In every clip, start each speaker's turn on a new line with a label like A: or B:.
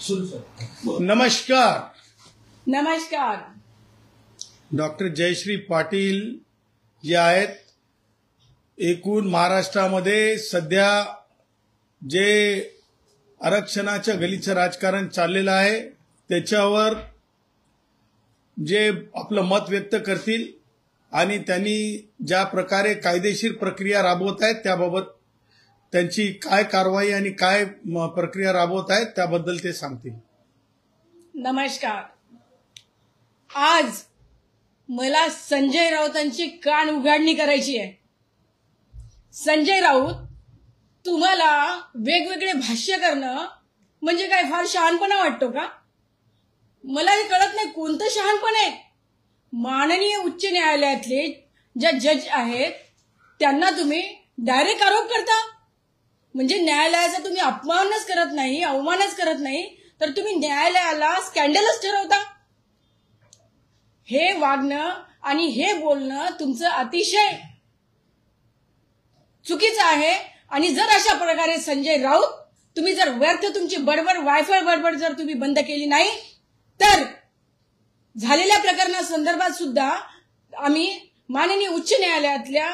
A: नमस्कार.
B: नमस्कार.
A: डॉक्टर जयश्री पाटील जे आहेत, एकूण महाराष्ट्रामध्ये सध्या जे आरक्षणाच्या गलीचं राजकारण चाललेलं आहे त्याच्यावर जे आपलं मत व्यक्त करतील आणि त्यांनी ज्या प्रकारे कायदेशीर प्रक्रिया राबवत आहेत त्याबाबत त्यांची काय कारवाई आणि काय प्रक्रिया राबवत आहेत त्याबद्दल ते सांगतील.
B: नमस्कार. आज मला संजय राऊतांची कान उघडणी करायची आहे. संजय राऊत, तुम्हाला वेगवेगळे भाष्य करणं म्हणजे काय फार शहाणपणा वाटतो का? मला हे कळत नाही कोणतं शहाणपण आहे. माननीय उच्च न्यायालयातले ज्या जज आहेत त्यांना तुम्ही डायरेक्ट आरोप करता. म्हणजे न्यायालयाचा तुम्ही अपमानच करत नाही, अवमानच करत नाही, तर तुम्ही न्यायालयाला स्कॅन्डलच ठरवता. हे वागणं आणि हे बोलणं तुमचं अतिशय चुकीचं आहे. आणि जर अशा प्रकारे संजय राऊत तुम्ही जर व्यर्थ तुमची बडबड वायफळ बडबड जर तुम्ही बंद केली नाही तर झालेल्या प्रकरणासंदर्भात सुद्धा आम्ही माननीय उच्च न्यायालयातल्या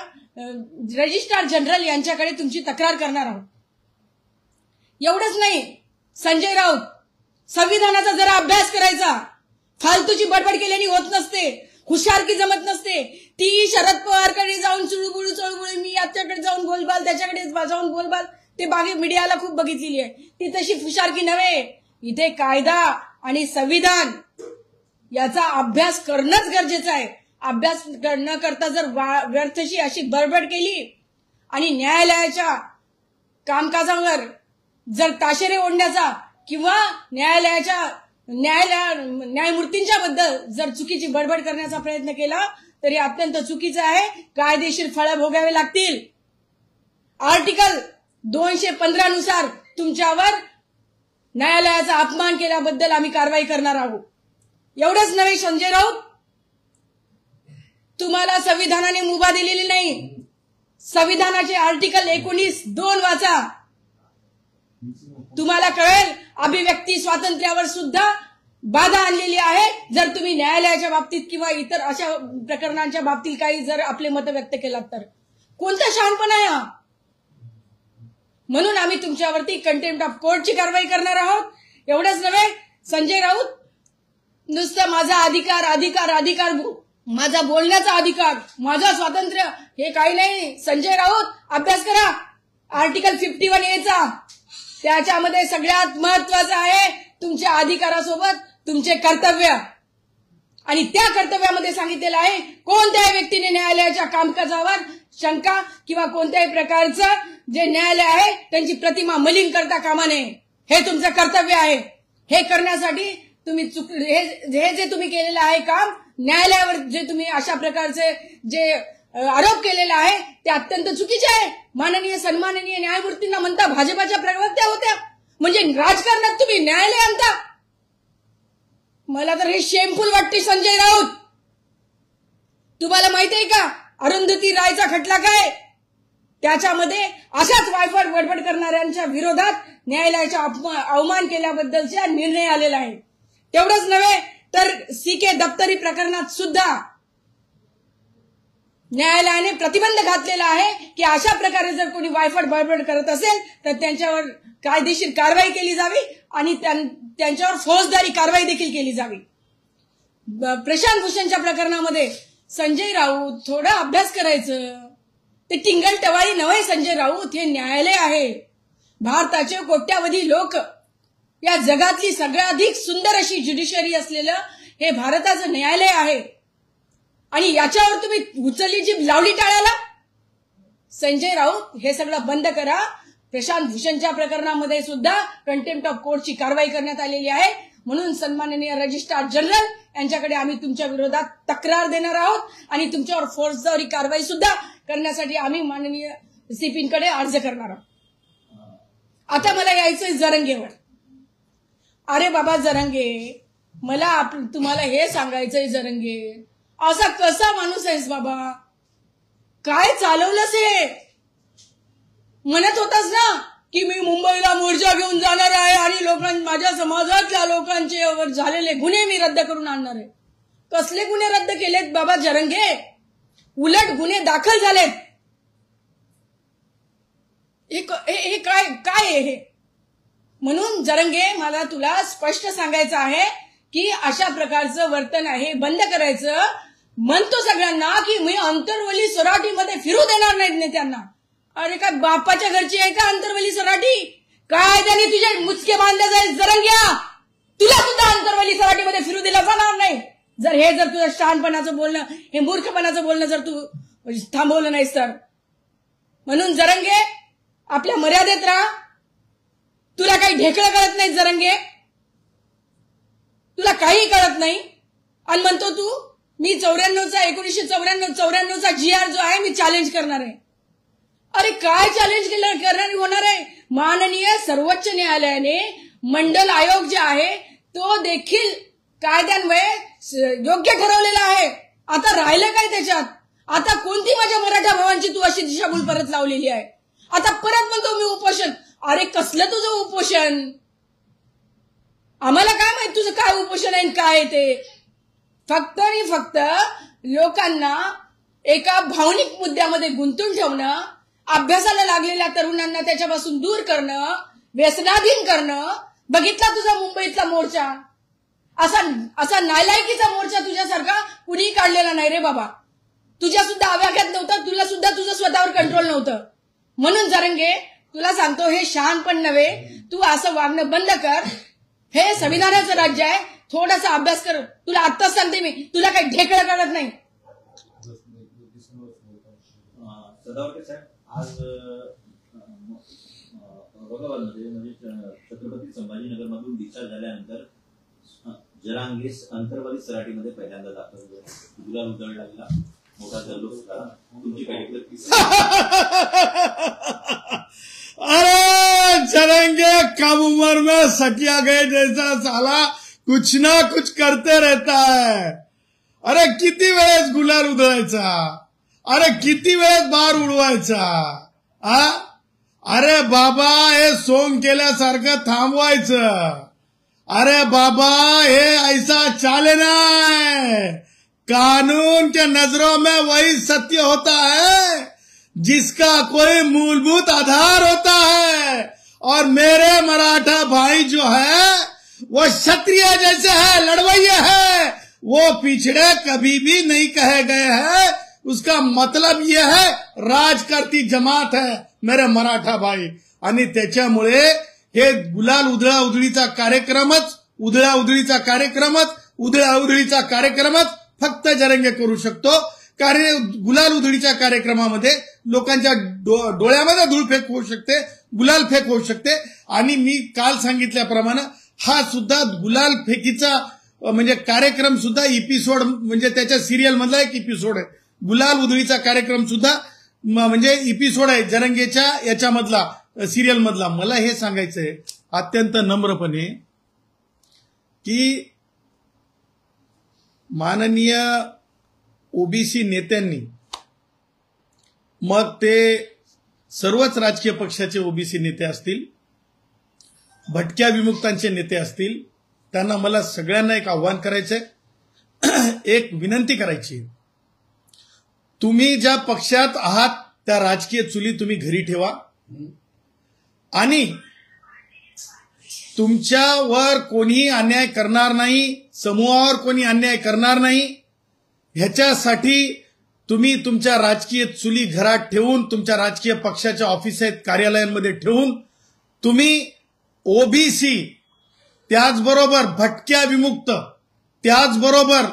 B: रजिस्ट्रार जनरल यांच्याकडे तुमची तक्रार करणार आहोत. एवढंच नाही, संजय राऊत, संविधानाचा जरा अभ्यास करायचा. फालतूची बडबड केल्याने होत नसते, हुशारकी जमत नसते. ती शरद पवारकडे जाऊन चुळबुळ मी याच्याकडे जाऊन बोलबाल, त्याच्याकडे जाऊन बोलबाल, ते बाकी मीडियाला खूप बघितलेली आहे. ती तशी हुशारकी नव्हे. इथे कायदा आणि संविधान याचा अभ्यास करणंच गरजेचं आहे. अभ्यास न करता जर व्यर्थशी अशी बडबड केली आणि न्यायालयाच्या कामकाजावर जर ताशेरे ओढण्याचा किंवा न्यायमूर्तींच्या बद्दल जर चुकीची बडबड करण्याचा प्रयत्न केला तरी अत्यंत चुकीचं आहे. कायदेशीर फळं भोगावे लागतील. आर्टिकल 215 नुसार तुमच्यावर न्यायालयाचा अपमान केल्याबद्दल आम्ही कारवाई करणार आहोत. एवढंच नव्हे, संजय राऊत, तुम्हाला संविधानाने मुभा दिलेली नाही. संविधानाचे आर्टिकल 19(2) वाचा. तुम्हाला कळेल अभिव्यक्ती स्वातंत्र्यावर सुद्धा बाधा आणलेली आहे जर तुम्ही न्यायालयाच्या बाबतीत किंवा इतर अशा प्रकरणांच्या बाबतीत काही जर आपले मत व्यक्त केलात तर. कोणता शहाणपणा आहे हा? म्हणून आम्ही तुमच्यावरती कंटेम्प्ट ऑफ कोर्टची कारवाई करणार आहोत. एवढंच नव्हे, संजय राऊत, नुसतं माझा अधिकार अधिकार अधिकार माझा बोलण्याचा अधिकार, माझा स्वातंत्र्य हे काही नाही. संजय राऊत, अभ्यास करा आर्टिकल 51A चा. त्याच्यामध्ये सगळ्यात महत्वाचं आहे तुमच्या अधिकारासोबत तुमचे कर्तव्य. आणि त्या कर्तव्यामध्ये सांगितलेलं आहे कोणत्याही व्यक्तीने न्यायालयाच्या कामकाजावर शंका किंवा कोणत्याही प्रकारचं जे न्यायालय आहे त्यांची प्रतिमा मलिन करता कामा नये. हे तुमचं कर्तव्य आहे. हे करण्यासाठी तुम्ही हे जे तुम्ही केलेलं आहे काम, न्यायालयावर जे तुम्ही अशा प्रकारचे जे आरोप केलेला आहे ते अत्यंत चुकीचे आहे. माननीय सन्माननीय न्यायमूर्तींना म्हणता भाजपाच्या प्रवक्त्या होत्या, म्हणजे राजकारणात तुम्ही न्यायालय आणता. मला तर हे शेमफुल वाटते. संजय राऊत, तुम्हाला माहिती आहे का अरुंधती रायचा खटला काय? त्याच्यामध्ये अशाच वायफळ बडबड करणाऱ्यांच्या विरोधात न्यायालयाचा अवमान केल्याबद्दलचा निर्णय आलेला आहे. तेवढंच नव्हे तर CK दप्तरी प्रकरणात सुद्धा न्यायालयाने प्रतिबंध घातलेला आहे की अशा प्रकारे जर कोणी वायफळ बडबड करत असेल तर त्यांच्यावर कायदेशीर कारवाई केली जावी आणि त्यांच्यावर फौजदारी कारवाई देखील केली जावी. प्रशांत भूषणच्या प्रकरणामध्ये संजय राऊत, थोडा अभ्यास करायचं. ते टिंगल टवाळी नव्हे संजय राऊत, हे न्यायालय आहे. भारताचे कोट्यावधी लोक, या जगातली सगळ्याधिक सुंदर अशी ज्युडिशरी असलेलं हे भारताचं न्यायालय आहे. आणि याच्यावर तुम्ही उचलली जी लावली टाळाला. संजय राऊत, हे सगळं बंद करा. प्रशांत भूषणच्या प्रकरणामध्ये सुद्धा कंटेम्प्ट ऑफ कोर्टची कारवाई करण्यात आलेली आहे. म्हणून सन्माननीय रजिस्ट्रार जनरल यांच्याकडे आम्ही तुमच्या विरोधात तक्रार देणार आहोत आणि तुमच्यावर फौजदारी कारवाई सुद्धा करण्यासाठी आम्ही माननीय CPंकडे अर्ज करणार आहोत. आता मला यायचंय जरंगेवर. अरे बाबा जरंगे, मला तुम्हाला हे सांगायचंय जरंगे, असा कसा माणूस आहेस बाबा? काय चालवलंस हे? म्हणत होतास ना की मी मुंबईला मोर्चा घेऊन जाणार आहे आणि माझ्या समाजातल्या लोकांचे वर झालेले गुन्हे मी रद्द करून आणणार आहे. कसले गुन्हे रद्द केलेत बाबा जरंगे? उलट गुन्हे दाखल झालेत. हे काय आहे हे? म्हणून जरंगे, मला तुला स्पष्ट सांगायचं आहे की अशा प्रकारचं वर्तन आहे बंद करायचं. म्हणतो सगळ्यांना की मी अंतरवली सराटीमध्ये फिरू देणार नाहीत नेत्यांना. अरे काय बापाच्या घरची आहे का अंतरवली सराटी? काय त्याने तुझे मुचके बांधले जाईल जरंग्या? तुला सुद्धा अंतरवली सराटीमध्ये फिरू दिला जाणार नाही जर तुझं शहाणपणाचं बोलणं, हे मूर्खपणाचं बोलणं जर तू थांबवलं नाहीस तर. म्हणून जरंगे, आपल्या मर्यादेत राहा. तुला काही ढेकळं कळत नाही जरंगे, तुला काही कळत नाही. आणि म्हणतो तू मी 1994चा GR जो आहे मी चॅलेंज करणार आहे. अरे काय चॅलेंज करणार होणार आहे? माननीय सर्वोच्च न्यायालयाने मंडल आयोग जे आहे तो देखील कायद्यान्वये योग्य ठरवलेला आहे. आता राहिलं काय त्याच्यात? आता कोणती माझ्या मराठा भावांची तू अशी दिशाभूल परत लावलेली आहे? आता परत म्हणतो मी उपोषण. अरे कसलं तुझं उपोषण? आम्हाला काय माहित तुझं काय उपोषण आहे काय ते? फक्त आणि फक्त लोकांना एका भावनिक मुद्द्यामध्ये गुंतून ठेवणं, अभ्यासाला लागलेल्या तरुणांना त्याच्यापासून दूर करणं, व्यसनाधीन करणं. बघितला तुझा मुंबईतला मोर्चा? असा नालायकीचा मोर्चा तुझ्यासारखा कुणी काढलेला नाही रे बाबा. तुझ्या सुद्धा आवाक्यात नव्हता, तुला सुद्धा तुझं स्वतःवर कंट्रोल नव्हतं. म्हणून जरंगे, तुला सांगतो हे शहाणपण नव्हे, तू असं वागणं बंद कर. हे संविधानाचं राज्य आहे, थोडासा अभ्यास कर. तुला आत्ताच सांगते मी, तुला काही ढेकळं कळत नाही.
C: सदावर्ते साहेब, आज औरंगाबादमध्ये म्हणजे छत्रपती संभाजीनगर मधून डिस्चार्ज झाल्यानंतर जरांगे अंतरवाली सराटीमध्ये पहिल्यांदा दाखल झाले. गुलाल उधळला गेला, मोठा जल्लोष झाला. तुमची काही
A: अरे जरंगे, कम उम्र में सटिया गए जैसा साला कुछ ना कुछ करते रहता है. अरे किती वेळेस गुलाल उधळायचा? अरे किती वेळेस बार उडवायचा? अरे बाबा, हे सोंग केल्यासारखं थांबवायचं. अरे बाबा, हे ऐसा चाले ना. कानून के नजरों में वही सत्य होता है जिसका कोई मूलभूत आधार होता है. और मेरे मराठा भाई जो है वो क्षत्रिय जैसे है, लड़वैये है. वो पिछड़े कभी भी नहीं कहे गए हैं. उसका मतलब ये है राज करती जमात है मेरे मराठा भाई. आणि त्याच्यामुळे हे गुलाल उधळा उधळीचा कार्यक्रमच फक्त जरंगे करू शकतो. गुलाल उधळीच्या कार्यक्रमामध्ये लोकांच्या डोळ्यामध्ये धूळफेक होऊ शकते, गुलाल फेक होऊ शकते. आणि मी काल सांगितल्याप्रमाणे हा सुद्धा गुलाल फेकीचा म्हणजे कार्यक्रम सुद्धा एपिसोड, म्हणजे त्याच्या सिरियल मधला एक एपिसोड आहे. गुलाल उधळीचा कार्यक्रम सुद्धा म्हणजे एपिसोड आहे जरंगेच्या याच्यामधला, सिरियल मधला. मला हे सांगायचंय अत्यंत नम्रपणे की माननीय ओबीसी नेत्यांनी, मग ते सर्वच राजकीय पक्षाचे ओबीसी नेते असतील, भटक्या विमुक्तांचे नेते असतील, त्यांना मला सगळ्यांना एक आव्हान करायचंय, एक विनंती करायची. तुम्ही ज्या पक्षात आहात त्या राजकीय चुली तुम्ही घरी ठेवा आणि तुमच्यावर कोणी अन्याय करणार नाही, समूहावर कोणी अन्याय करणार नाही, ह्याच्यासाठी तुम्ही तुमच्या राजकीय चुली घरात ठेवून, तुमच्या राजकीय पक्षाच्या ऑफिस आहेत, कार्यालयांमध्ये ठेवून तुम्ही ओबीसी, त्याचबरोबर भटक्या विमुक्त, त्याचबरोबर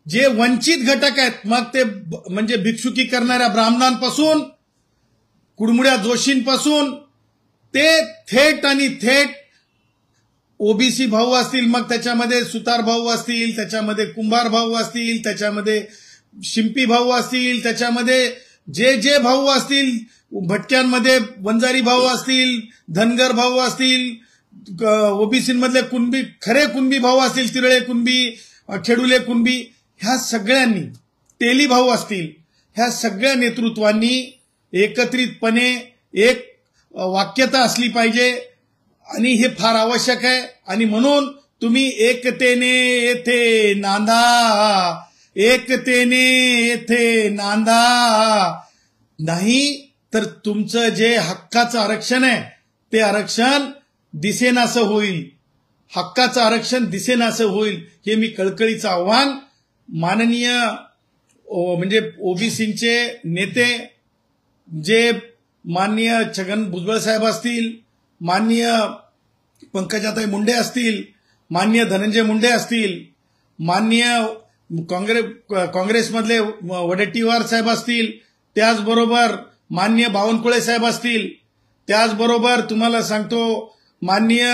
A: जे वंचित घटक आहेत, मग ते म्हणजे भिक्षुकी करणाऱ्या ब्राह्मणांपासून, कुडमुड्या जोशींपासून ते थेट आणि थेट ओबीसी भाऊ असतील, मग त्याच्यामध्ये सुतार भाऊ असतील, त्याच्यामध्ये कुंभार भाऊ असतील, त्याच्यामध्ये शिंपी भाऊ असतील, त्याच्यामध्ये जे भाऊ असतील, भटक्यांमध्ये वंजारी भाऊ असतील, धनगर भाऊ असतील, ओबीसीमधले कुणबी, खरे कुणबी भाऊ असतील, तिरळे कुणबी, खेडुले कुणबी, ह्या सगळ्यांनी, तेली भाऊ असतील, ह्या सगळ्या नेतृत्वांनी एकत्रितपणे एक वाक्यता असली पाहिजे आणि हे फार आवश्यक आहे. आणि म्हणून तुम्ही एकतेने येथे नांदा, एकतेने येथे नांदा, नाही तर तुमचं जे हक्काचं आरक्षण आहे ते आरक्षण दिसेनासं होईल, हक्काचं आरक्षण दिसेनासं होईल. हे मी कळकळीचं आव्हान माननीय म्हणजे ओबीसीचे नेते जे माननीय छगन भुजबळ साहेब असतील, माननीय पंकजाताई मुंडे असतील, माननीय धनंजय मुंडे असतील, माननीय काँग्रेसमधले वडेट्टीवार साहेब असतील, त्याचबरोबर माननीय बावनकुळे साहेब असतील, त्याचबरोबर तुम्हाला सांगतो माननीय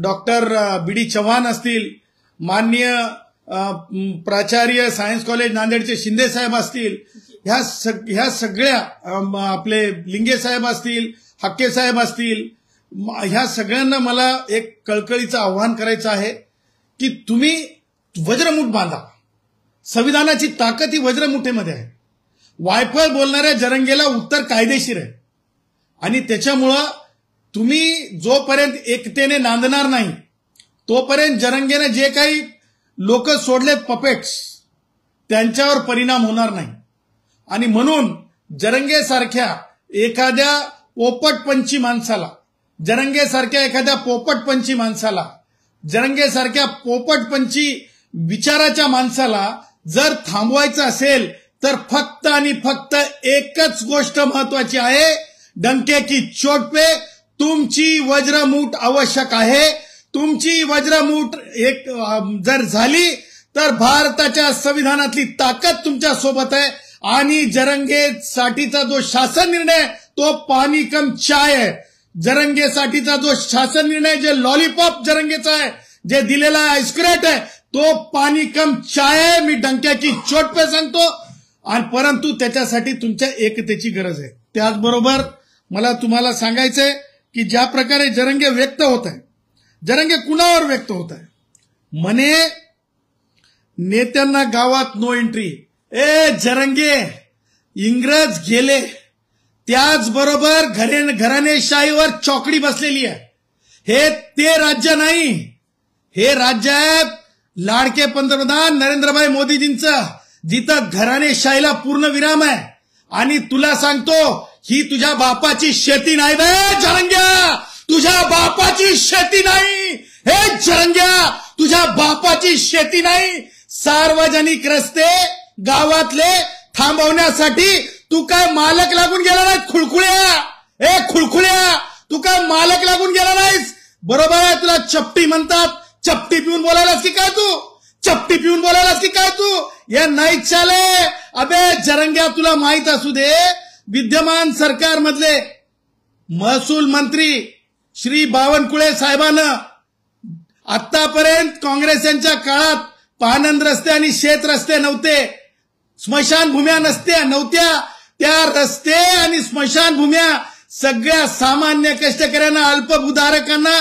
A: डॉक्टर बी.डी. चव्हाण असतील, माननीय प्राचार्य सायन्स कॉलेज नांदेडचे शिंदे साहेब असतील, ह्या सगळ्या आपले लिंगे साहेब असतील, हक्के साहेब असतील, ह्या सगळ्यांना मला एक कळकळीचं आव्हान करायचं आहे की तुम्ही वज्रमुठ बांधा. संविधानाची ताकद ही वज्रमुठेमध्ये आहे. वायफळ बोलणाऱ्या जरंगेला उत्तर कायदेशीर आहे आणि त्याच्यामुळं तुम्ही जोपर्यंत एकतेने नांदणार नाही तोपर्यंत जरंगेने जे काही लोक सोडलेत पपेट्स त्यांच्यावर परिणाम होणार नाही. आणि म्हणून जरंगेसारख्या एखाद्या पोपटपंची माणसाला, जरंगेसारख्या एखाद्या पोपटपंची माणसाला, जरंगेसारख्या पोपटपंची विचाराच्या माणसाला जर थांबवायचं असेल तर फक्त आणि फक्त एकच गोष्ट महत्वाची आहे, डंके की चोट पे तुमची वज्रमूठ आवश्यक आहे. तुमची वज्रमूठ एक जर झाली तर भारताच्या संविधानातली ताकद तुमच्या सोबत आहे आणि जरंगेसाठीचा जो शासन निर्णय तो पाणी कम चाय आहे. जरंगेसाठीचा जो शासन निर्णय जे लॉलीपॉप जरंगेचा आहे, जे दिलेला आईस्क्रेट आहे, तो पाणी कम चाय आहे. मी डंक्याची चोट पे सांगतो. आणि परंतु त्याच्यासाठी तुमच्या एकतेची गरज आहे. त्याचबरोबर मला तुम्हाला सांगायचंय की ज्या प्रकारे जरंगे व्यक्त होत आहे, जरंगे कुणावर व्यक्त होत आहे, म्हणे नेत्यांना गावात नो एंट्री. जरंगे, इंग्रज गेले, त्याचबरोबर घराणेशाहीवर चौकडी बसलेली आहे. हे ते राज्य नाही, हे राज्य आहे लाडके पंतप्रधान नरेंद्रभाई मोदीजींचं, जिथं घराणेशाहीला पूर्ण विराम आहे. आणि तुला सांगतो ही तुझ्या बापाची शेती नाही बे जरंग्या, तुझ्या बापाची शेती नाही. हे जरंग्या, तुझ्या बापाची शेती नाही. सार्वजनिक रस्ते गावातले थांबवण्यासाठी तू काय मालक लागून गेला नाही खुळखुळ्या. खुळखुळ्या, तू काय मालक लागून गेला नाहीस. बरोबर आहे, तुला चपटी म्हणतात. चपटी पिऊन बोलायलास की काय तू? चपटी पिऊन बोलायलास की काय तू? हे नाही चाले. अबे जरंग्या, तुला माहित असू दे, विद्यमान सरकारमधले महसूल मंत्री श्री बावनकुळे साहेबांना आतापर्यंत काँग्रेस यांच्या काळात पानंद रस्ते आणि शेत रस्ते नव्हते, स्मशानभूम्या नव्हत्या. त्या रस्ते आणि स्मशानभूम्या सगळ्या सामान्य कष्टकऱ्यांना, अल्पभूधारकांना,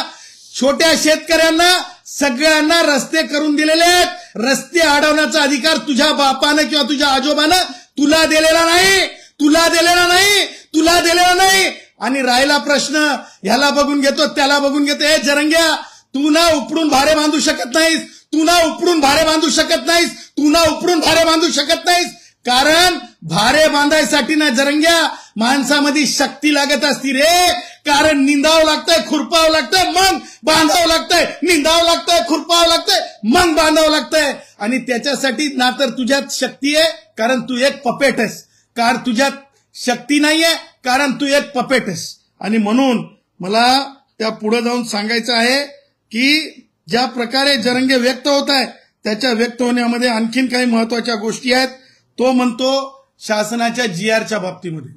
A: छोट्या शेतकऱ्यांना सगळ्यांना रस्ते करून दिलेले आहेत. रस्ते अडवण्याचा अधिकार तुझ्या बापानं किंवा तुझ्या आजोबानं तुला दिलेला नाही, तुला दिलेला नाही, तुला दिलेला नाही. आणि राहिला प्रश्न, ह्याला बघून घेतो त्याला बघून घेतो. हे जरंग्या, तू ना उपडून भारे बांधू शकत नाहीस, तू ना उपडून भारे बांधू शकत नाहीस, तू ना उपडून भारे बांधू शकत नाहीस. कारण भारे बांधायसाठी ना जरंग्या माणसामध्ये शक्ती लागत असती रे. कारण निंदावं लागतंय, खुरपावं लागतंय, मग बांधावं लागतंय. निंदावं लागतंय, खुरपावं लागतंय, मग बांधावं लागतंय. आणि त्याच्यासाठी ना तर तुझ्यात शक्ती आहे कारण तू एक पपेट आहेस, कारण तुझ्यात शक्ती नाहीये कारण तू एक पपेट आहेस. आणि म्हणून मला त्या पुढे जाऊन सांगायचं आहे की ज्या प्रकारे जरंगे व्यक्त होत आहे त्याच्या व्यक्त होण्यामध्ये आणखीन काही महत्वाच्या गोष्टी आहेत. तो म्हणतो शासनाच्या जीआरच्या बाबतीमध्ये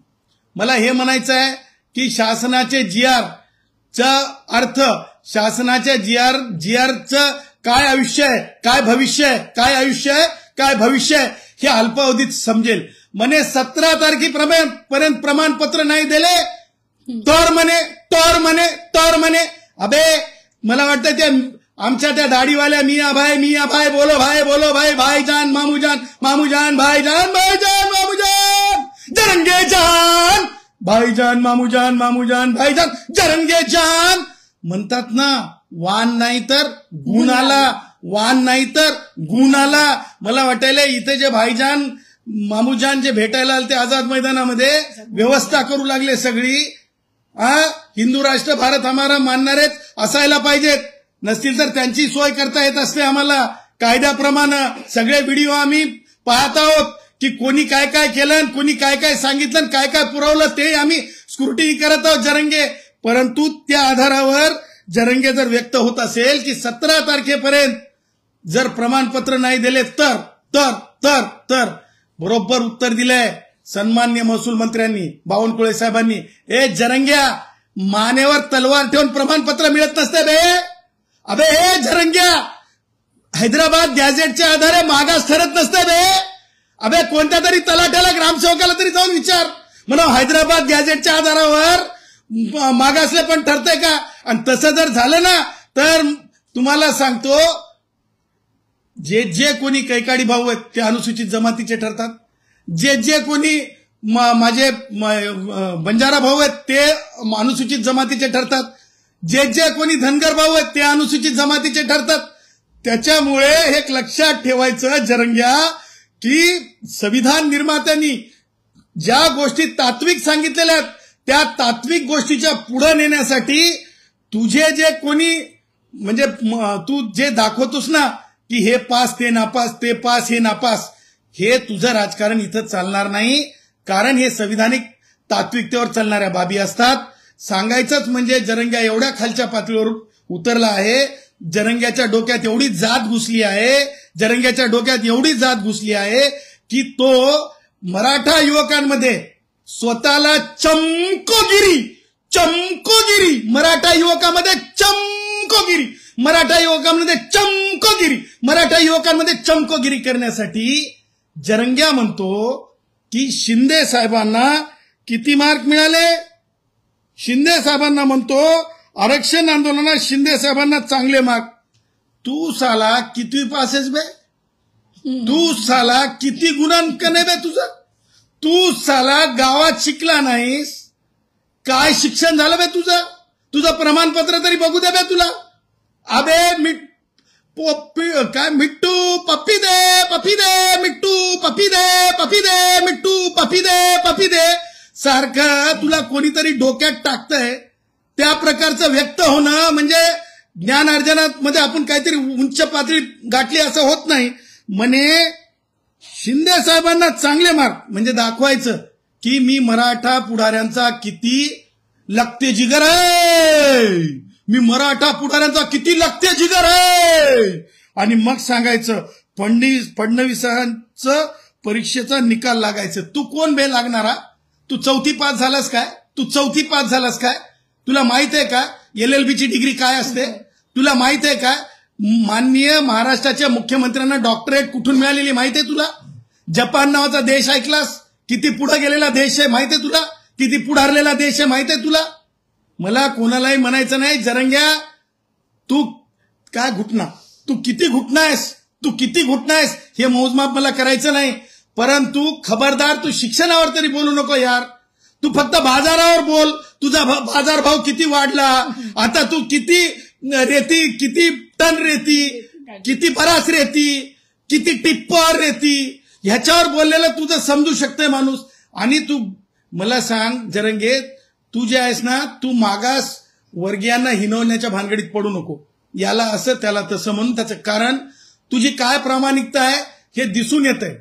A: मला हे म्हणायचं आहे की शासनाचे जीआर चा अर्थ, शासनाच्या जीआरचं काय आयुष्य आहे, काय भविष्य आहे, काय आयुष्य आहे, काय भविष्य आहे हे अल्पावधीत समजेल. म्हणे 17 तारखेपर्यंत प्रमाणपत्र नाही दिले तर म्हणे अबे मला वाटतं ते आमच्या त्या दाढीवाल्या मिया भाई बोलो भाई भाईजान मामूजान भाईजान, जरंगे जान भाईजान मामूजान मामूजान भाईजान जरंगे जान म्हणतात ना. वान नाही तर गुण आला, वान नाही तर गुण आला. मला वाटायला इथे जे भाईजान मामूजान जे भेटायला आले ते आझाद मैदानामध्ये व्यवस्था करू लागले सगळी. हिंदू राष्ट्र भारत हमारा मानणारेच असायला पाहिजेत. नसतील तर त्यांची सोय करता येत असते आम्हाला कायद्याप्रमाणे. सगळे व्हिडिओ आम्ही पाहत आहोत की कोणी काय काय केलं, कोणी काय काय सांगितलं, काय काय पुरवलं ते आम्ही स्क्रुटिनी करत आहोत जरंगे. परंतु त्या आधारावर जरंगे जर व्यक्त होत असेल की 17 तारखेपर्यंत जर प्रमाणपत्र नाही दिले तर तर तर तर बरोबर उत्तर दिलंय सन्मान्य महसूल मंत्र्यांनी बावनकुळे साहेबांनी. ए जरंग्या, मानेवर तलवार ठेवून प्रमाणपत्र मिळत नसते बे. अबे हे जरंग्या, हैदराबाद गॅझेटच्या आधारे मागास ठरत नसते बे. अबे कोणत्या तरी तलाट्याला ग्रामसेवकाला तरी जाऊन विचार म्हणा हैदराबाद गॅझेटच्या आधारावर मागासले पण ठरते का. आणि तसं जर झालं ना तर तुम्हाला सांगतो जे जे कोणी कैकाडी भाऊ आहेत ते अनुसूचित जमातीचे ठरतात. जे जे कोणी माझे बंजारा भाऊ आहेत ते अनुसूचित जमातीचे ठरतात. जे जे कोणी धनगर भाऊ आहेत ते अनुसूचित जमातीचे ठरतात. त्याच्यामुळे एक लक्षात ठेवायचं जरंग्या की संविधान निर्मात्यांनी ज्या गोष्टी तात्विक सांगितलेल्या आहेत त्या तात्विक गोष्टीच्या पुढे नेण्यासाठी तुझे जे कोणी म्हणजे तू जे दाखवतोस ना की हे पास ते नापास, ते पास हे नापास, हे तुझं राजकारण इथं चालणार नाही. कारण हे संविधानिक तात्विकतेवर चालणाऱ्या बाबी असतात. सांगायचंच म्हणजे जरंग्या एवढ्या खालच्या पातळीवर उतरला आहे. जरंग्याच्या डोक्यात एवढी जात घुसली आहे, जरंग्याच्या डोक्यात एवढी जात घुसली आहे की तो मराठा युवकांमध्ये स्वतःला चमकोगिरी मराठा युवकांमध्ये चमकोगिरी मराठा युवकांमध्ये चमकोगिरी करण्यासाठी जरंग्या म्हणतो की शिंदे साहेबांना किती मार्क मिळाले. शिंदे साहेबांना म्हणतो आरक्षण आंदोलनात शिंदे साहेबांना चांगले मार्क. तू साला किती पासेस बे, तू साला किती गुणांकन आहे बे तुझं. तू साला गावात शिकला नाहीस, काय शिक्षण झालं बे तुझं. तुझं प्रमाणपत्र तरी बघू दे बे तुला. अबे काय मिट्टू पप्पी दे मिट्टू पप्पी दे मिट्टू पप्पी दे सारखं तुला कोणीतरी डोक्यात टाकतंय. त्या प्रकारचं व्यक्त होणं म्हणजे ज्ञान अर्जनात मध्ये आपण काहीतरी उंच पातळी गाठली असं होत नाही. म्हणे शिंदे साहेबांना चांगले मार्क म्हणजे दाखवायचं की मी मराठा पुढाऱ्यांचा किती लखते जिगर आहे, मी मराठा पुढाऱ्यांचा किती लखते जिगर आहे. आणि मग सांगायचं फडणवीसांचं परीक्षेचा निकाल लागायचं. तू कोण बे लागणारा. तू चौथी पास झालास काय. तुला माहित आहे का LLB ची डिग्री काय असते. तुला माहित आहे का माननीय महाराष्ट्राच्या मुख्यमंत्र्यांना डॉक्टरेट कुठून मिळालेली माहित आहे तुला. जपान नावाचा देश ऐकलास, किती पुढे गेलेला देश आहे माहित आहे तुला, किती पुढारलेला देश आहे माहित आहे तुला. मला कोणालाही म्हणायचं नाही जरंग्या तू काय घुटना, तू किती घुटनायस हे मोजमाप मला करायचं नाही. परंतु खबरदार तू शिक्षणावर तरी बोलू नको यार. तू फक्त बाजारावर बोल. तुझा बाजारभाव किती वाढला, आता तू किती टन रेती, किती बरास रेती, किती टिप्पर रेती, ह्याच्यावर बोललेलं तुझं समजू शकतंय माणूस. आणि तू मला सांग जरंगे, तू जे आहेस ना तू मागास वर्गीयांना हिनवण्याच्या भानगडीत पडू नको. याला असं त्याला तसं म्हणून त्याचं कारण तुझी काय प्रामाणिकता आहे हे दिसून येत आहे.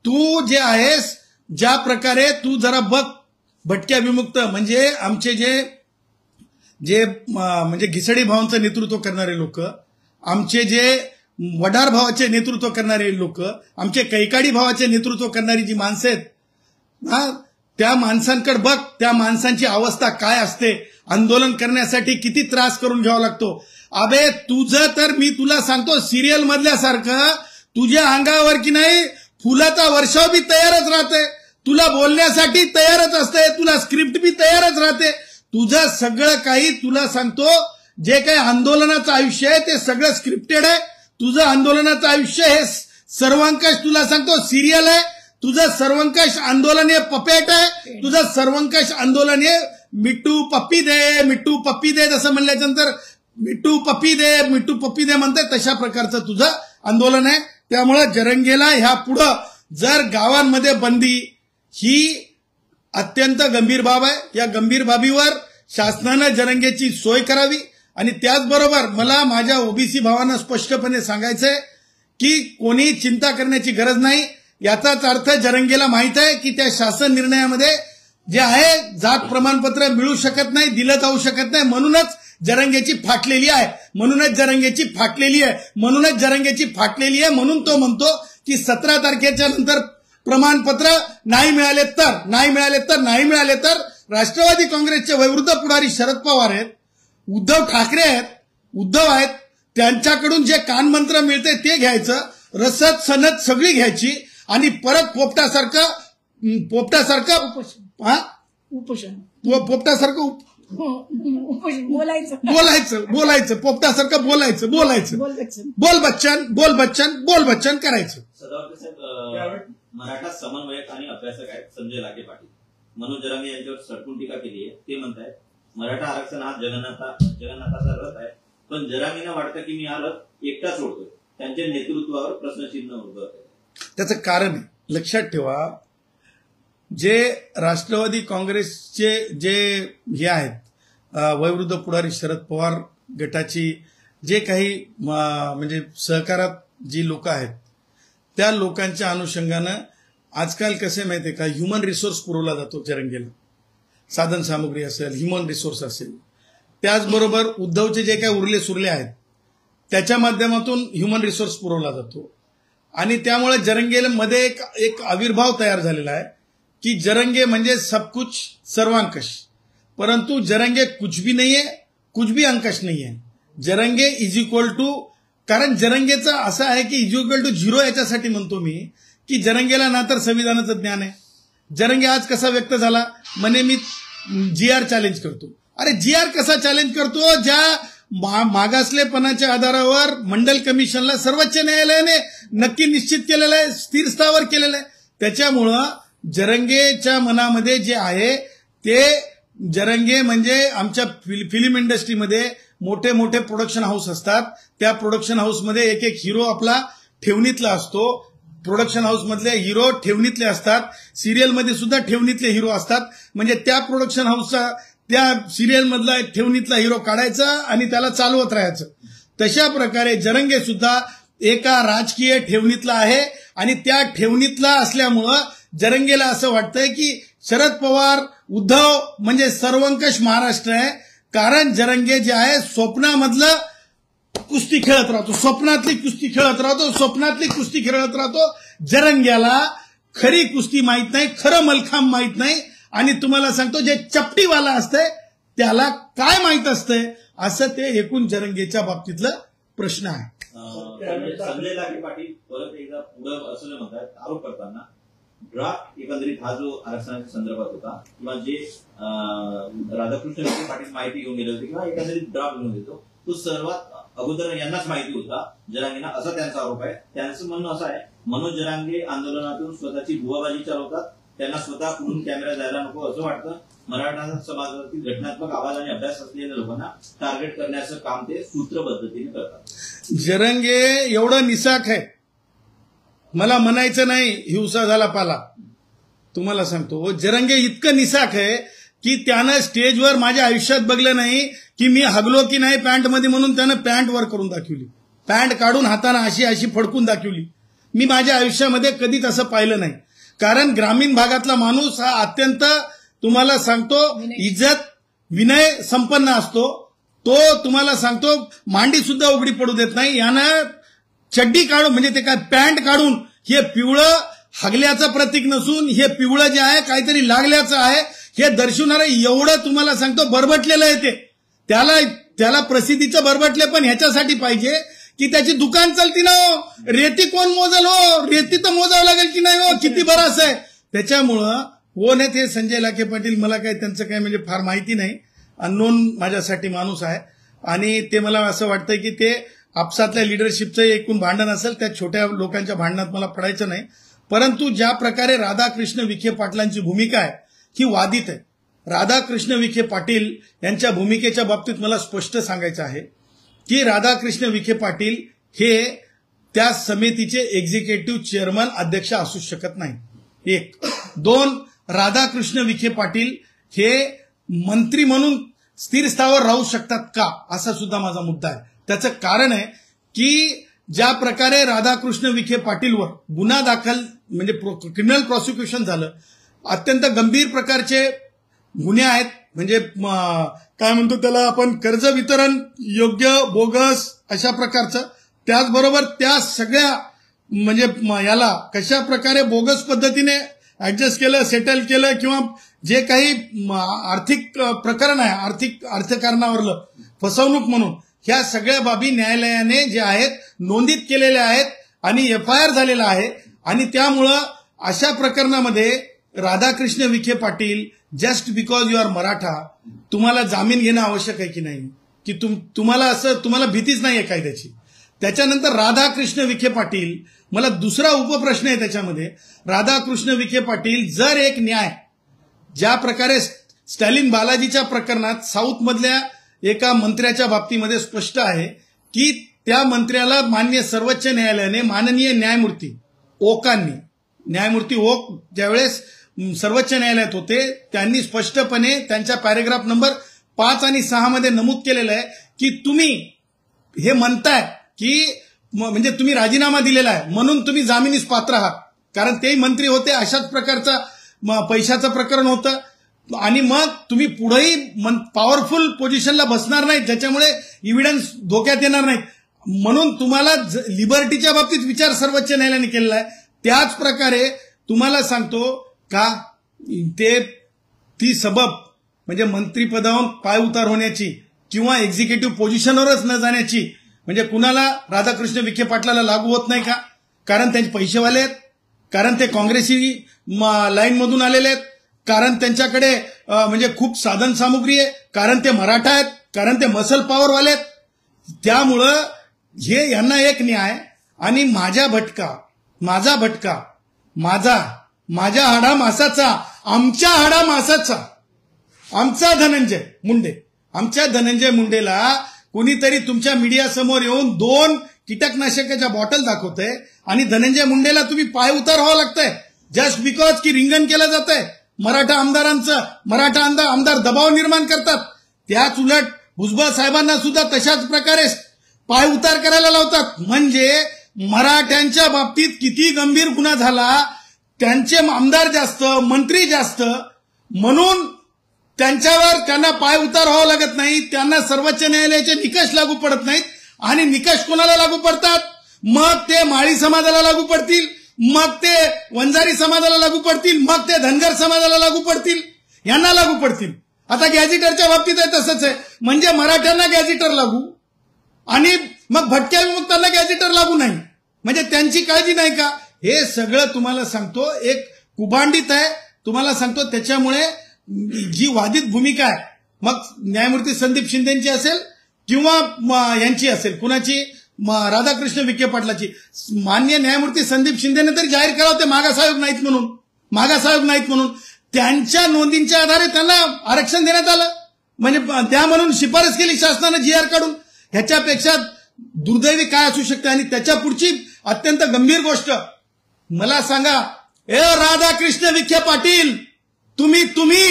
A: तू जे आहेस ज्या प्रकारे तू जरा बघ भटक्या विमुक्त म्हणजे आमचे जे म्हणजे घिसडी भावांचं नेतृत्व करणारे लोक, आमचे जे वडार भावाचे नेतृत्व करणारे लोक, आमचे कैकाडी भावाचे नेतृत्व करणारी जी माणसं आहेत त्या माणसांकडे बघ. त्या माणसांची अवस्था काय असते. आंदोलन करण्यासाठी किती त्रास करून घ्यावा लागतो. अबे तुझं तर मी तुला सांगतो सिरियल मधल्यासारखं तुझ्या अंगावर की नाही फुलाचा वर्षाव बी तयारच राहते. तुला बोलण्यासाठी तयारच असते, तुला स्क्रिप्ट बी तयारच राहते. तुझं सगळं काही तुला सांगतो जे काही आंदोलनाचं आयुष्य आहे ते सगळं स्क्रिप्टेड आहे. तुझं आंदोलनाचं आयुष्य हे सर्वांकश तुला सांगतो सिरियल आहे. तुझं सर्वंकष आंदोलन हे पपेट आहे, तुझं सर्वंकष आंदोलन हे मिट्टू पप्पी दे जसं म्हणल्यानंतर मिट्टू पप्पी दे म्हणते तशा प्रकारचं तुझं आंदोलन आहे. त्यामुळे जरंगेला ह्या पुढं जर गावांमध्ये बंदी ही अत्यंत गंभीर बाब आहे. या गंभीर बाबीवर शासनानं जरंगेची सोय करावी. आणि त्याचबरोबर मला माझ्या ओबीसी भावांना स्पष्टपणे सांगायचंय की कोणी चिंता करण्याची गरज नाही. याचाच अर्थ जरंगेला माहित आहे की त्या शासन निर्णयामध्ये जे आहे जात प्रमाणपत्र मिळू शकत नाही, दिलं जाऊ शकत नाही. म्हणूनच जरंगेची फाटलेली आहे. म्हणून तो म्हणतो की 17 तारखेच्या नंतर प्रमाणपत्र नाही मिळाले तर राष्ट्रवादी काँग्रेसचे वयोवृद्ध पुढारी शरद पवार आहेत, उद्धव ठाकरे आहेत, त्यांच्याकडून जे कानमंत्र मिळते ते घ्यायचं, रसद सनद सगळी घ्यायची आणि परत पोपटासारखं बोलायचं पोपटासारखं बोलायचं बोल बच्चन करायचं.
C: सदावर्ते साहेब, मराठा समन्वयक आणि अभ्यासक आहेत संजय लाटे पाटील. मनोज जरांगे यांच्यावर सडकून टीका केली आहे. ते म्हणतायत मराठा आरक्षण हा जगन्नाथाचा रथ आहे, पण जरांगेंना वाटतं की मी हा रथ एकटा सोडतोय. त्यांच्या नेतृत्वावर प्रश्नचिन्ह उद्भवत आहे.
A: त्याचं कारण आहे, लक्षात ठेवा, जे राष्ट्रवादी काँग्रेसचे जे हे आहेत वयोवृद्ध पुढारी शरद पवार गटाची जे काही म्हणजे सहकारात जी लोक आहेत त्या लोकांच्या अनुषंगानं आजकाल कसे माहितीये का, ह्युमन रिसोर्स पुरवला जातो जरंगेला. साधन सामुग्री असेल, ह्युमन रिसोर्स असेल, त्याचबरोबर उद्धवचे जे काही उरले सुरले आहेत त्याच्या माध्यमातून ह्युमन रिसोर्स पुरवला जातो. आणि त्यामुळे जरंगेमध्ये एक आविर्भाव तयार झालेला आहे की जरंगे म्हणजे सब कुछ सर्वांकश, परंतु जरंगे कुछ भी नहीं है, कुछ भी अंकश नहीं है. जरंगे इज इक्वल टू, कारण जरंगेचं असं आहे की इज इक्वल टू 0 याच्यासाठी म्हणतो मी की जरंगेला ना तर संविधानाचं ज्ञान आहे. जरंगे आज कसा व्यक्त झाला, म्हणे मी GR चॅलेंज करतो. अरे GR कसा चॅलेंज करतो, ज्या मागासलेपणाच्या आधारावर मंडल कमिशनला सर्वोच्च न्यायालयाने नक्की निश्चित केलेलं आहे, स्थिर स्तरावर केलेलं आहे. त्याच्यामुळं जरंगेच्या मनामध्ये जे आहे ते जरंगे म्हणजे आमच्या फिल्म इंडस्ट्रीमध्ये मोठे मोठे प्रोडक्शन हाऊस असतात, त्या प्रोडक्शन हाऊसमध्ये एक हिरो आपला ठेवणीतला असतो. प्रोडक्शन हाऊस मधले हिरो ठेवणीतले असतात, सिरियलमध्ये सुद्धा ठेवणीतले हिरो असतात. म्हणजे त्या प्रोडक्शन हाऊसचा त्या सिरियल मधला ठेवणीतला हिरो काढायचा आणि त्याला चालवत राहायचं. तशा प्रकारे जरंगे सुद्धा एका राजकीय ठेवणीतला आहे आणि त्या ठेवणीतला असल्यामुळं जरंगेला असं वाटतंय की शरद पवार उद्धव म्हणजे सर्वंकष महाराष्ट्र आहे. कारण जरंगे जे आहे स्वप्नामधलं कुस्ती खेळत राहतो, स्वप्नातली कुस्ती खेळत राहतो. जरंग्याला खरी कुस्ती माहित नाही, खरं मलखांब माहित नाही. आणि तुम्हाला सांगतो जे चपटीवाला असतंय त्याला काय माहित असतंय, असं ते एकूण जरंगेच्या बाबतीतलं प्रश्न आहे.
C: संजय लाटे पाटील परत एकदा पुढे असं म्हणतात, आरोप करताना ड्राफ्ट एकंदरीत हा जो आरक्षणाच्या संदर्भात होता किंवा जे राधाकृष्ण विखे पाटील माहिती घेऊन गेले होते किंवा एकंदरीत ड्राफ्ट घेऊन येतो तो सर्वात अगोदर यांनाच माहिती होता जरांगेंना, असा त्यांचा आरोप आहे. त्यांचं म्हणणं असं आहे मनोज जरांगे आंदोलनातून स्वतःची बुवाबाजी चालवतात, त्यांना स्वतः पुढून कॅमेरा जायला नको असं वाटतं. मराठा समाजातील घटनात्मक आवाज आणि अभ्यास असलेल्या लोकांना टार्गेट करण्याचं काम ते सूत्रबद्धतेने करतात.
A: जरंगे एवढं निसाक आहे, मला म्हणायचं नाही हिंसा झाला पाला, तुम्हाला सांगतो जरंगे इतकं निसाक आहे की त्यानं स्टेजवर माझ्या आयुष्यात बघलं नाही की मी हगलो की नाही पॅन्ट मध्ये, म्हणून त्यानं पॅन्ट वर करून दाखवली, पॅन्ट काढून हाताने अशी फडकून दाखवली. मी माझ्या आयुष्यामध्ये कधीच असं पाहिलं नाही. कारण ग्रामीण भागातला माणूस हा अत्यंत तुम्हाला सांगतो इज्जत विनय संपन्न असतो. तो तुम्हाला सांगतो मांडी सुद्धा उघडी पडू देत नाही. यानं चड्डी काढून म्हणजे ते काय पॅन्ट काढून, हे पिवळं हगल्याचं प्रतीक नसून हे पिवळं जे आहे काहीतरी लागल्याचं आहे हे दर्शवणारं एवढं तुम्हाला सांगतो बरबटलेलं आहे. ते त्याला प्रसिद्धीचं बरबटले पण ह्याच्यासाठी पाहिजे की त्याची दुकान चालती ना हो, रेती कोण मोजल हो, रेती तर मोजावं लागेल की नाही हो, किती बरास आहे. त्याच्यामुळं कोण आहे ते संजय लाखे पाटील, मला काही त्यांचं काही म्हणजे फार माहिती नाही, अननोन माझ्यासाठी माणूस आहे. आणि ते मला असं वाटतंय की ते आपसातल्या लिडरशिपचं एकूण भांडण असेल, त्या छोट्या लोकांच्या भांडणात मला पडायचं नाही. परंतु ज्या प्रकारे राधाकृष्ण विखे पाटलांची भूमिका आहे ही वादित आहे. राधाकृष्ण विखे पाटील यांच्या भूमिकेच्या बाबतीत मला स्पष्ट सांगायचं आहे की राधाकृष्ण विखे पाटील हे त्या समितीचे एक्झिक्युटिव्ह चेअरमन अध्यक्ष असू शकत नाही. 1. 2. राधाकृष्ण विखे पाटील हे मंत्री म्हणून स्थिर स्थावर राहू शकतात का, असा सुद्धा माझा मुद्दा आहे. त्याचं कारण आहे की ज्या प्रकारे राधाकृष्ण विखे पाटीलवर गुन्हा दाखल म्हणजे क्रिमिनल प्रॉसिक्युशन झालं, अत्यंत गंभीर प्रकारचे गुन्हे आहेत. म्हणजे काय म्हणतो त्याला आपण, कर्ज वितरण योग्य बोगस अशा प्रकारचं. त्याचबरोबर त्या सगळ्या म्हणजे याला कशा प्रकारे बोगस पद्धतीने ऍडजस्ट केलं, सेटल केलं, किंवा जे काही आर्थिक प्रकरण आहे, आर्थिक अर्थकारणावरलं फसवणूक म्हणून, ह्या सगळ्या बाबी न्यायालयाने जे आहेत नोंदीत केलेल्या आहेत आणि FIR झालेला आहे. आणि त्यामुळं अशा प्रकरणामध्ये Radhakrishna Vikhe Patil just because you are Maratha तुम्हाला जामीन घेणं आवश्यक आहे की नाही, की तुम्हाला भीतीच नाही आहे कायद्याची. त्याच्यानंतर राधाकृष्ण विखे पाटील, मला दुसरा उपप्रश्न आहे त्याच्यामध्ये, राधाकृष्ण विखे पाटील जर एक न्याय ज्या प्रकारे स्टॅलिन बालाजीच्या प्रकरणात साऊथ मधल्या एका मंत्र्याच्या बाबतीमध्ये स्पष्ट आहे की त्या मंत्र्याला माननीय सर्वोच्च न्यायालयाने माननीय न्यायमूर्ती ओक ज्यावेळेस सर्वोच्च न्यायालयात होते त्यांनी स्पष्टपणे त्यांच्या पॅरेग्राफ नंबर 5 आणि 6 मध्ये नमूद केलेलं आहे की तुम्ही हे म्हणताय की म्हणजे तुम्ही राजीनामा दिलेला आहे म्हणून तुम्ही जामिनीस पात्र आहात, कारण तेही मंत्री होते, अशाच प्रकारचा पैशाचं प्रकरण होतं आणि मग तुम्ही पुढेही पॉवरफुल पोझिशनला बसणार नाहीत ज्याच्यामुळे इव्हिडन्स धोक्यात येणार नाहीत, म्हणून तुम्हाला लिबर्टीच्या बाबतीत विचार सर्वोच्च न्यायालयाने केलेला आहे. त्याच प्रकारे तुम्हाला सांगतो का ती सबब म्हणजे मंत्रीपदावरून पायउतार होण्याची किंवा एक्झिक्युटिव्ह पोझिशनवरच न जाण्याची म्हणजे कुणाला राधाकृष्ण विखे पाटलाला लागू होत नाही का, कारण त्यांचे पैसेवाले आहेत, कारण ते काँग्रेसी लाईन मधून आलेले आहेत, कारण त्यांच्याकडे म्हणजे खूप साधन सामुग्री आहे, कारण ते मराठा आहेत, कारण ते मसल पॉवरवाले आहेत. त्यामुळं हे यांना एक न्याय आणि माझा भटका माझ्या हाडा मासाचा, आमच्या हाडा मासाचा, आमचा धनंजय मुंडेला कोणीतरी तुमच्या मीडिया समोर येऊन 2 कीटकनाशकाच्या बॉटल दाखवतंय आणि धनंजय मुंडेला तुम्ही पाय उतार व्हावं लागतंय जस्ट बिकॉज की रिंगण केलं जात आहे मराठा आमदारांचं. मराठा आमदार दबाव निर्माण करतात, त्याच उलट भुजबळ साहेबांना सुद्धा तशाच प्रकारे पाय उतार करायला लावतात. म्हणजे मराठ्यांच्या बाबतीत किती गंभीर गुन्हा झाला, त्यांचे आमदार जास्त, मंत्री जास्त, म्हणून त्यांना पाय उतार व्हावं लागत नाही, त्यांना सर्वोच्च न्यायालयाचे निकष लागू पडत नाहीत. आणि निकष कोणाला लागू पडतात, मग ते माळी समाजाला लागू पडतील, मग ते वंजारी समाजाला लागू पडतील, मग ते धनगर समाजाला लागू पडतील, यांना लागू पडतील. आता गॅझिटरच्या बाबतीत आहे तसंच आहे, म्हणजे मराठ्यांना गॅझिटर लागू आणि मग भटक्या विमुक्तांना गॅझिटर लागू नाही, म्हणजे त्यांची काळजी नाही का. हे सगळं तुम्हाला सांगतो एक कुभांडीत आहे. तुम्हाला सांगतो त्याच्यामुळे जी वादित भूमिका आहे मग न्यायमूर्ती संदीप शिंदेची असेल किंवा यांची असेल, कुणाची, राधाकृष्ण विखे पाटलाची, माननीय न्यायमूर्ती संदीप शिंदेने तरी जाहीर करावं ते मागासआयोग नाहीत म्हणून त्यांच्या नोंदींच्या आधारे त्यांना आरक्षण देण्यात आलं, म्हणजे त्या म्हणून शिफारस केली शासनानं GR काढून. ह्याच्यापेक्षा दुर्दैवी काय असू शकते. आणि त्याच्या पुढची अत्यंत गंभीर गोष्ट मला सांगा, राधाकृष्ण विखे पाटील, तुम्ही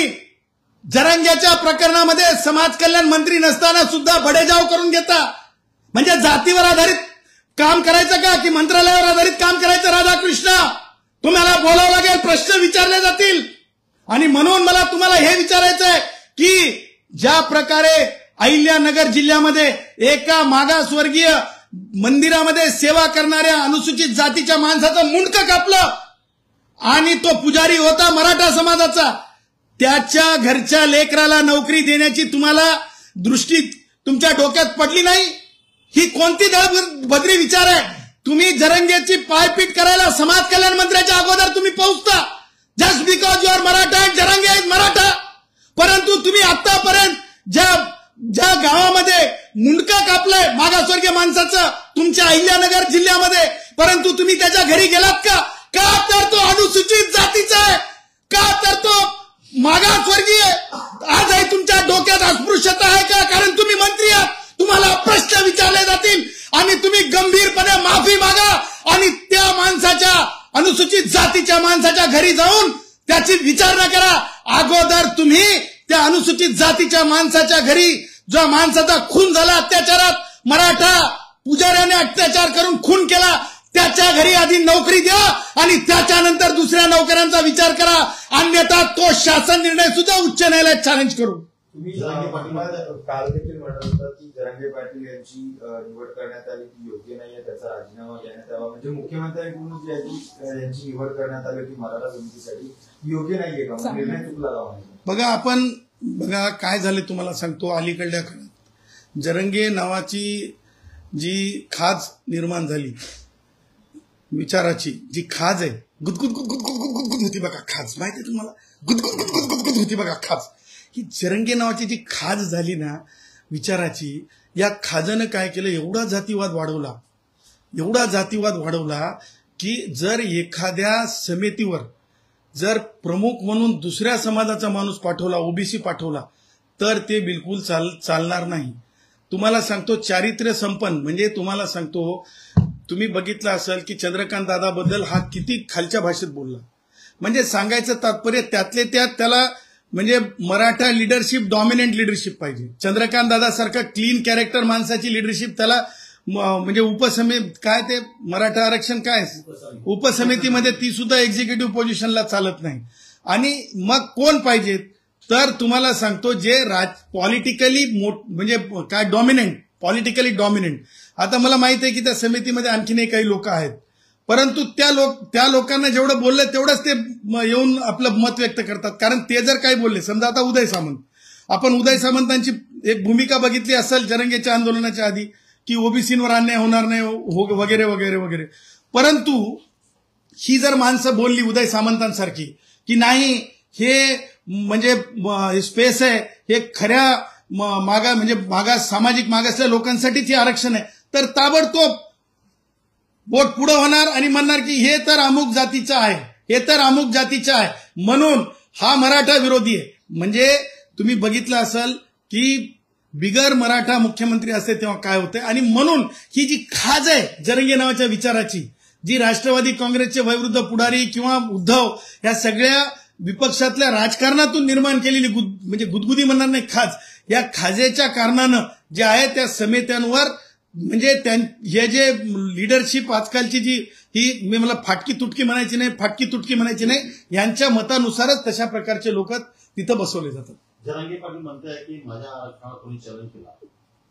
A: जरंग्याच्या प्रकरणामध्ये समाज कल्याण मंत्री नसताना सुद्धा बडेजाव करून घेता, म्हणजे जातीवर आधारित काम करायचं का की मंत्रालयावर आधारित काम करायचं. राधाकृष्ण, तुम्हाला बोलावं लागेल, प्रश्न विचारले जातील. आणि म्हणून मला तुम्हाला हे विचारायचं आहे की ज्या प्रकारे अहिल्यानगर जिल्ह्यामध्ये एका मागासवर्गीय मंदिरामध्ये सेवा करणाऱ्या अनुसूचित जातीच्या माणसाचं मुंडकं कापलं आणि तो पुजारी होता मराठा समाजाचा, त्याच्या घरच्या लेकराला नोकरी देण्याची तुम्हाला दृष्टी तुमच्या डोक्यात पडली नाही. ही कोणती दळबद्री विचार आहे. तुम्ही जरंगेची पायपीट करायला समाज कल्याण मंत्र्याच्या अगोदर तुम्ही पोहोचता just because you are Maratha and Jarange is Maratha. परंतु तुम्ही आतापर्यंत ज्या गावामध्ये मुंडकं कापलंय मागासवर्गीय माणसाचं तुमच्या अहिल्यानगर जिल्ह्यामध्ये, परंतु तुम्ही त्याच्या घरी गेलात का, का तर तो अनुसूचित जातीचा आहे, का तर तो मागासवर्गीय आहे. आजही तुमच्या डोक्यात अस्पृश्यता आहे का? कारण तुम्ही मंत्री आहात, तुम्हाला प्रश्न विचारले जातील आणि तुम्ही गंभीरपणे माफी मागा आणि त्या माणसाच्या, अनुसूचित जातीच्या माणसाच्या घरी जाऊन त्याची विचारणा करा. अगोदर तुम्ही त्या अनुसूचित जातीच्या माणसाच्या घरी, जो माणसाचा खून झाला अत्याचारात, मराठा पुजाऱ्याने अत्याचार करून खून केला, त्याच्या घरी आधी नोकरी द्या आणि त्याच्यानंतर दुसऱ्या नोकऱ्यांचा विचार करा. अन्यथा तो शासन निर्णय सुद्धा उच्च न्यायालयात चॅलेंज करू.
D: तुम्ही जरांगे पाटील काल देखील म्हणत होता की जरांगे पाटील यांची निवड करण्यात आली ती योग्य नाहीये, त्याचा राजीनामा घेण्यात यावा. म्हणजे मुख्यमंत्र्यांकडून जी यांची निवड करण्यात आली होती मराठा समितीसाठी योग्य नाहीये का? निर्णय चुकला का?
A: बघा काय झाले तुम्हाला सांगतो. अलीकडल्या काळात जरंगे नावाची जी खाज निर्माण झाली, विचाराची जी खाज आहे, गुदगुद गुदगुद गुदगुद गुदगुद होती बघा खाज, माहिती आहे तुम्हाला, गुदगुद गुदगुद गुदगुद होती बघा खाज. ही जरंगे नावाची जी खाज झाली ना विचाराची, या खाजनं काय केलं, एवढा जातीवाद वाढवला की जर एखाद्या समितीवर जर प्रमुख म्हणून दुसऱ्या समाजाचा माणूस पाठवला, ओबीसी पाठवला, तर ते बिलकुल चालणार नाही. तुम्हाला सांगतो चारित्र्य संपन्न, म्हणजे तुम्हाला सांगतो, तुम्ही बघितलं असेल की चंद्रकांत दादाबद्दल हा किती खालच्या भाषेत बोलला. म्हणजे सांगायचं तात्पर्य त्यातले त्यात त्याला म्हणजे मराठा लिडरशिप, डॉमिनंट लिडरशिप पाहिजे. चंद्रकांत दादासारखं क्लीन कॅरेक्टर माणसाची लिडरशिप त्याला म्हणजे काय ते मराठा आरक्षण काय उपसमितीमध्ये ती सुद्धा एक्झिक्युटिव्ह पोझिशनला चालत नाही. आणि मग कोण पाहिजे, तर तुम्हाला सांगतो जे पॉलिटिकली म्हणजे काय डॉमिनंट, पॉलिटिकली डॉमिनंट. आता मला माहित आहे की त्या समितीमध्ये आणखीनही काही लोक आहेत, परंतु त्या लोकांना जेवढं बोललं तेवढंच ते येऊन आपलं मत व्यक्त करतात. कारण ते जर काही बोलले, समजा आता उदय सामंत, आपण उदय सामंतांची एक भूमिका बघितली असेल जरंगेच्या आंदोलनाच्या आधी की ओबीसींवर अन्याय होणार नाही वगैरे वगैरे वगैरे, परंतु ही जर माणसं बोलली उदय सामंतांसारखी की नाही हे म्हणजे स्पेस आहे, हे खऱ्या सामाजिक मागासल्या लोकांसाठीच हे आरक्षण आहे, तर ताबडतोब बोट पुढे होणार आणि म्हणणार की हे तर अमुक जातीचं आहे, हे तर अमुक जातीचं आहे, म्हणून हा मराठा विरोधी आहे. म्हणजे तुम्ही बघितलं असेल की बिगर मराठा मुख्यमंत्री असते तेव्हा काय होते. आणि म्हणून ही जी खाज आहे जरंगे नावाच्या विचाराची, जी राष्ट्रवादी काँग्रेसचे वयोवृद्ध पुढारी किंवा उद्धव या सगळ्या विपक्षातल्या राजकारणातून निर्माण केलेली म्हणजे गुदगुदी म्हणणार नाही खाज, या खाजेच्या कारणानं जे आहे त्या समित्यांवर म्हणजे हे जे लिडरशिप आजकालची जी ही मला फाटकी तुटकी म्हणायची नाही, यांच्या मतानुसारच तशा प्रकारचे लोक तिथं बसवले जातात.
E: जरांगे पाटील म्हणताय की माझ्या आरक्षणावर कोणी चॅलेंज केला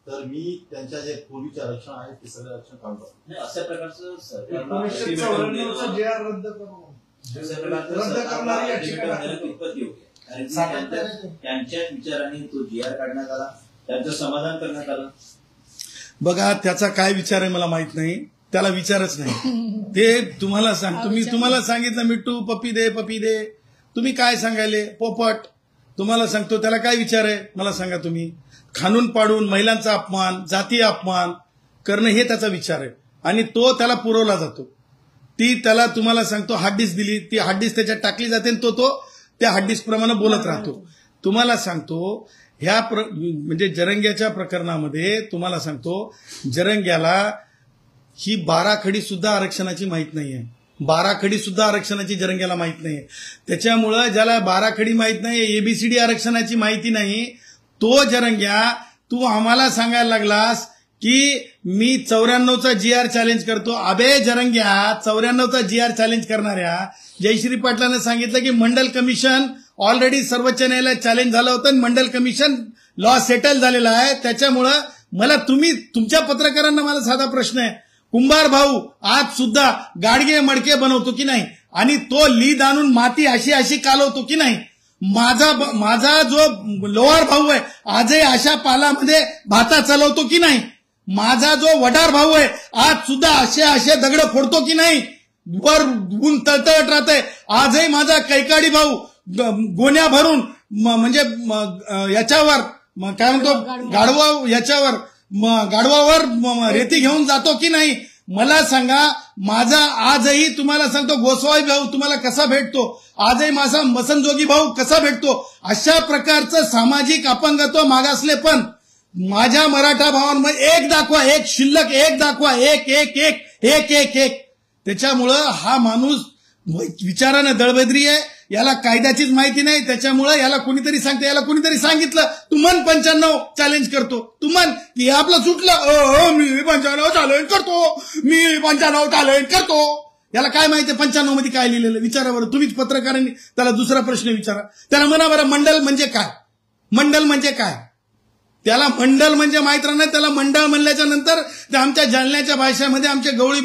E: तर मी त्यांच्या जे पूर्वीचे आरक्षण आहे ते सगळे आरक्षण काढतो.
C: अशा प्रकारचं त्यांच्याच विचाराने तो जी आर काढण्यात आला, त्यांचं समाधान करण्यात आलं.
A: बघा त्याचा काय विचार आहे मला माहित नाही, त्याला विचारच नाही. ते तुम्हाला मी तुम्हाला सांगितलं मिट्टू पपी दे, तुम्ही काय सांगायले पोपट. तुम्हाला सांगतो त्याला काय विचार आहे मला सांगा. तुम्ही खाणून पाडून महिलांचा अपमान, जातीय अपमान करणं हे त्याचा विचार आहे आणि तो त्याला पुरवला जातो. ती त्याला तुम्हाला सांगतो हार्डडिस्क दिली, ती हार्डडिस्क त्याच्यात टाकली जाते आणि तो त्या हार्डडिस्क प्रमाणे बोलत राहतो. तुम्हाला सांगतो ह्या म्हणजे जरंग्याच्या प्रकरणामध्ये तुम्हाला सांगतो जरंग्याला ही 12 खडी सुद्धा आरक्षणाची माहित नाहीये. 12 खडी सुद्धा आरक्षणाची जरंग्याला माहित नाहीये. त्याच्यामुळं ज्याला 12 खडी माहित नाही, एबीसीडी आरक्षणाची माहिती नाही, तो जरंग्या तू आम्हाला सांगायला लागलास की मी 94चा GR चॅलेंज करतो. अबे जरंग्या 94चा GR चॅलेंज करणाऱ्या जयश्री पाटलांना सांगितलं की मंडल कमिशन ऑलरेडी सर्वोच्च न्यायालयात चॅलेंज झालं होतं, मंडल कमिशन लॉ सेटल झालेला आहे. त्याच्यामुळं मला तुमच्या पत्रकारांना मला साधा प्रश्न आहे, कुंभार भाऊ आज सुद्धा गाडगे मडके बनवतो की नाही आणि तो लीद आणून माती अशी कालवतो की नाही. माझा जो लोहार भाऊ आहे आजही अशा पालामध्ये भाता चालवतो की नाही. माझा जो वडार भाऊ आहे आज सुद्धा असे दगड फोडतो की नाही. वर ऊन तळतळत राहते. आजही माझा कैकाडी भाऊ गोण्या भरून म्हणजे याच्यावर काय म्हणतो गाढवावर रेती घेऊन जातो की नाही. मला सांगा माझा आजही तुम्हाला सांगतो गोसावी भाऊ तुम्हाला कसा भेटतो, आजही माझा मसनजोगी भाऊ कसा भेटतो, अशा प्रकारचं सामाजिक अपंगत्व मागासले पण माझ्या मराठा भावांमध्ये एक दाखवा, एक शिल्लक एक दाखवा, एक एक एक एक एक एक त्याच्यामुळं हा माणूस विचारानं दळबद्री आहे, याला कायद्याचीच माहिती नाही. त्याच्यामुळं याला कोणीतरी सांगते, याला कोणीतरी सांगितलं तू म्हण 95 चॅलेंज करतो, तू म्हण की आपलं सुटलं, मी 95 चॅलेंज करतो, मी 95 चॅलेंज करतो. याला काय माहिती 95 मध्ये काय लिहिलेलं विचारा बरं, तुम्हीच पत्रकारांनी त्याला दुसरा प्रश्न विचारा. त्याला म्हणा बरं मंडल म्हणजे काय, मंडल म्हणजे काय, त्याला मंडल म्हणजे माहित राहणार. त्याला मंडळ म्हणल्याच्या नंतर आमच्या जालन्याच्या भाषेमध्ये आमचे गवळी